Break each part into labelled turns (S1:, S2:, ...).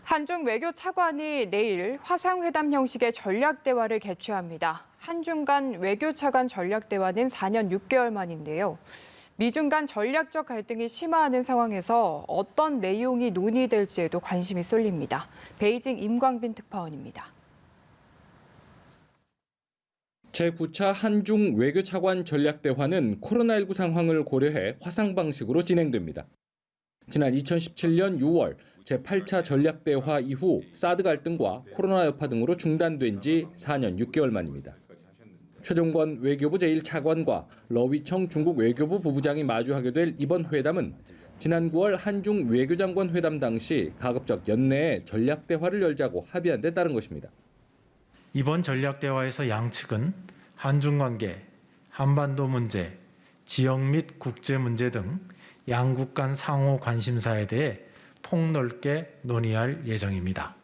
S1: 한중 외교 차관이 내일 화상회담 형식의 전략대화를 개최합니다. 한중 간 외교 차관 전략대화는 4년 6개월 만인데요. 미중 간 전략적 갈등이 심화하는 상황에서 어떤 내용이 논의될지에도 관심이 쏠립니다. 베이징 임광빈 특파원입니다.
S2: 제9차 한중 외교 차관 전략대화는 코로나19 상황을 고려해 화상 방식으로 진행됩니다. 지난 2017년 6월 제8차 전략대화 이후 사드 갈등과 코로나 여파 등으로 중단된 지 4년 6개월 만입니다. 최종권 외교부 제1차관과 러위청 중국 외교부 부부장이 마주하게 될 이번 회담은 지난 9월 한중 외교장관 회담 당시 가급적 연내에 전략대화를 열자고 합의한 데 따른 것입니다.
S3: 이번 전략대화에서 양측은 한중 관계, 한반도 문제, 지역 및 국제 문제 등 양국 간 상호 관심사에 대해 폭넓게 논의할 예정입니다.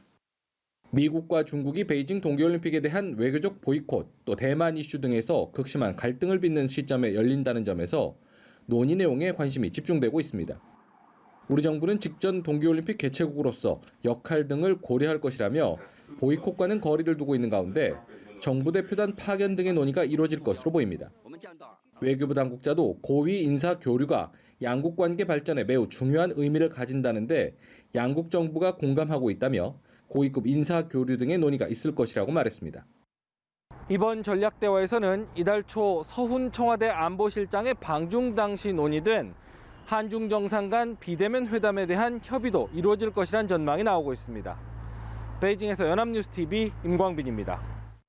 S2: 미국과 중국이 베이징 동계올림픽에 대한 외교적 보이콧, 또 대만 이슈 등에서 극심한 갈등을 빚는 시점에 열린다는 점에서 논의 내용에 관심이 집중되고 있습니다. 우리 정부는 직전 동계올림픽 개최국으로서 역할 등을 고려할 것이라며 보이콧과는 거리를 두고 있는 가운데 정부 대표단 파견 등의 논의가 이루어질 것으로 보입니다. 외교부 당국자도 고위 인사 교류가 양국 관계 발전에 매우 중요한 의미를 가진다는데 양국 정부가 공감하고 있다며 고위급 인사 교류 등의 논의가 있을 것이라고 말했습니다.
S4: 이번 전략대화에서는 이달 초 서훈 청와대 안보실장의 방중 당시 논의된 한중 정상 간 비대면 회담에 대한 협의도 이루어질 것이란 전망이 나오고 있습니다. 베이징에서 연합뉴스TV 임광빈입니다.